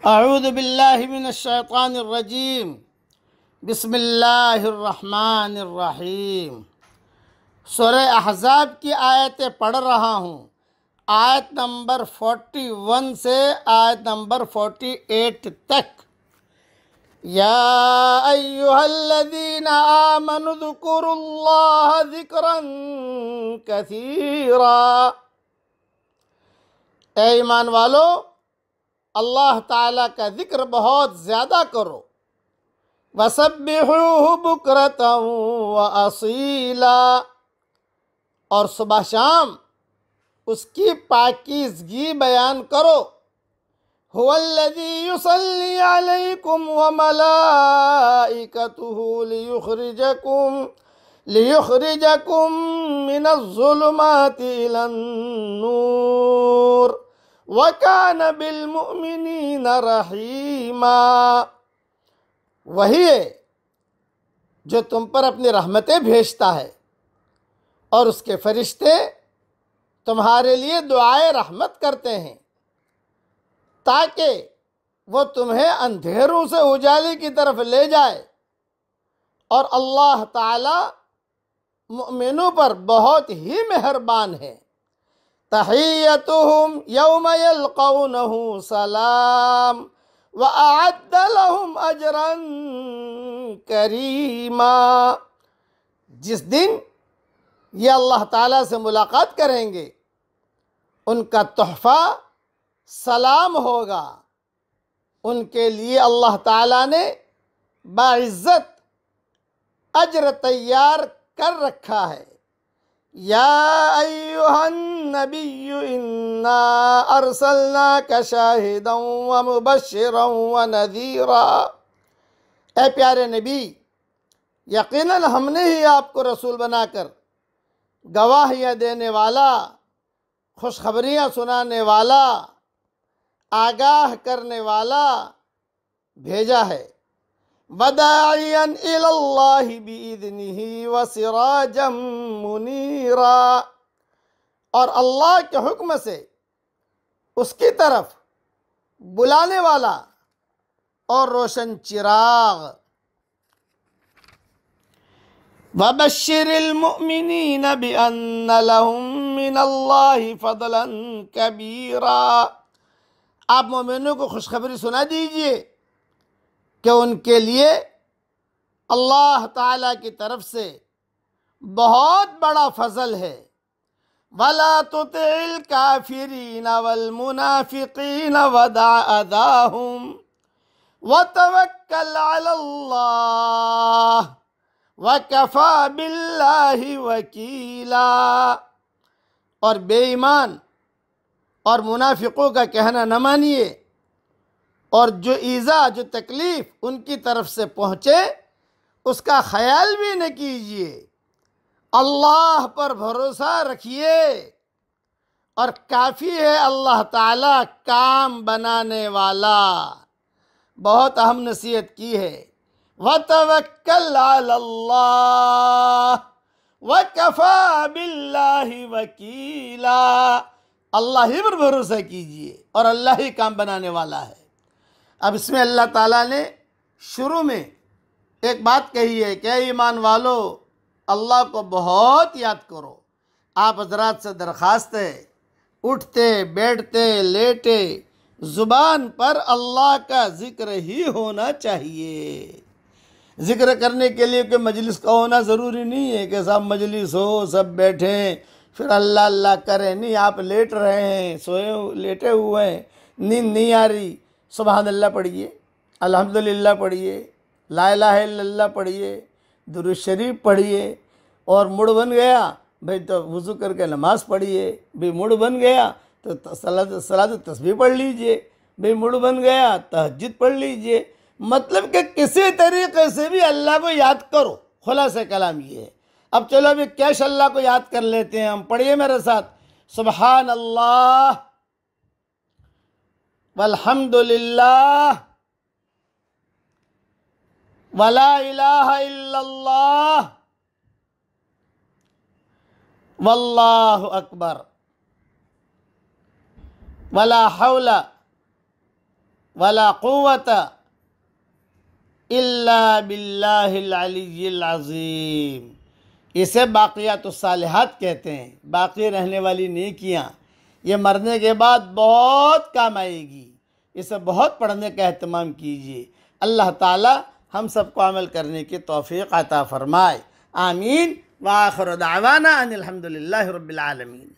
अऊज़ु बिल्लाहि मिनश शैतानिर रजीम। बिस्मिल्लाहिर्रहमानिर रहीम। सूरह अहज़ाब की आयतें पढ़ रहा हूँ। आयत नंबर 41 से आयत नंबर 48 तक। या अय्युहल्लज़ीना आमनु ज़ुकुरुल्लाह ज़िक्रन कसीरा। ए ईमान वालो, अल्लाह ताला का जिक्र बहुत ज़्यादा करो। वसब्बिहूहु बुक्रतन व असीला, और सुबह शाम उसकी पाकीज़गी बयान करो। हुवल्लज़ी युसल्ली अलैकुम व मलाइकतुहु लियुखरिजकुम मिनज़्ज़ुलुमाति इलन्नूर व कान बिलमुमिनीना रहीमा। वही है जो तुम पर अपनी रहमतें भेजता है और उसके फरिश्ते तुम्हारे लिए दुआए रहमत करते हैं, ताकि वो तुम्हें अंधेरों से उजाले की तरफ ले जाए। और अल्लाह ताला मुमिनों पर बहुत ही मेहरबान है। तहियतुहुम यौम यल्क़ौनहु सलाम व अअद्द लहुम अजरन करीमा। जिस दिन ये अल्लाह ताला से मुलाकात करेंगे, उनका तोहफ़ा सलाम होगा। उनके लिए अल्लाह ताला ने बाइज़्ज़त अजर तैयार कर रखा है। या अय्युहन नबिय्यु इन्ना अरसलनाका शाहिदन व मुबश्शिरन व नज़ीरा। ए प्यारे नबी, यकीनन हमने ही आपको रसूल बनाकर गवाहियाँ देने वाला, खुशखबरियाँ सुनाने वाला, आगाह करने वाला भेजा है। वदाइयन इलल्लाहि बिइज़्निही व सिराजम मुनीरा, और अल्लाह के हुक्म से उसकी तरफ बुलाने वाला और रोशन चिराग। वबश्शिरिल मुमिनीन बिअन्न लहुम मिनल्लाहि फज़लन कबीरा। आप मोमिनों को खुशखबरी सुना दीजिए कि उनके लिए अल्लाह ताला की तरफ से बहुत बड़ा फजल है। वला तुतिल काफिरीन वल मुनाफिकीन वदा अदाहुम व तवक्कल अलल्लाह वकफ़ा बिल्लाहि वकीला। और बेईमान और मुनाफिकों का कहना न मानिए, और जो ईज़ा, जो तकलीफ़ उनकी तरफ से पहुँचे उसका ख्याल भी न कीजिए। अल्लाह पर भरोसा रखिए, और काफ़ी है अल्लाह ताला काम बनाने वाला। बहुत अहम नसीहत की है। वतवक्कल अलल्लाह वकफ़ा बिल्लाहि वकीला। अल्लाह ही पर भरोसा कीजिए और अल्लाह ही काम बनाने वाला है। अब इसमें अल्लाह ताला ने शुरू में एक बात कही है कि ईमान वालो, अल्लाह को बहुत याद करो। आप हजरात से दरख्वास्त है, उठते बैठते लेटे ज़ुबान पर अल्लाह का ज़िक्र ही होना चाहिए। ज़िक्र करने के लिए कोई मजलिस का होना ज़रूरी नहीं है कि सब मजलिस हो, सब बैठें फिर अल्लाह अल्लाह करें। नहीं, आप लेट रहे हैं, सोए लेटे हुए हैं, नींद नहीं आ रही, सुबहान अल्लाह पढ़िए, अल्हम्दुलिल्लाह पढ़िए, ला इलाहा इल्लल्लाह पढ़िए, दुरूद शरीफ पढ़िए। और मूड बन गया भाई तो वज़ू करके नमाज़ पढ़िए। भाई मूड बन गया तो सलात तस्बीह पढ़ लीजिए। भाई मूड बन गया तहज्जुद पढ़ लीजिए। मतलब कि किसी तरीके से भी अल्लाह को याद करो। खुलासा कलाम ये है। अब चलो अभी कैश अल्लाह को याद कर लेते हैं हम। पढ़िए मेरे साथ, सुबहान अल्लाह वल्हम्दुलिल्लाह वला इलाहा इल्लल्लाह वल्लाहु अकबर वला हौला वला क़ुव्वत इल्ला बिल्लाहिल अलिय्यिल अज़ीम। इसे बाक़ियातुस सालिहात कहते हैं, बाक़ी रहने वाली नेकियां। ये मरने के बाद बहुत काम आएगी, इसे बहुत पढ़ने का एहतमाम कीजिए। अल्लाह ताला हम सबको अमल करने की तौफ़ीक़ अता फ़रमाए। आमीन। व आख़िर दावाना अनिल हम्दुलिल्लाहि रब्बिल आलमीन।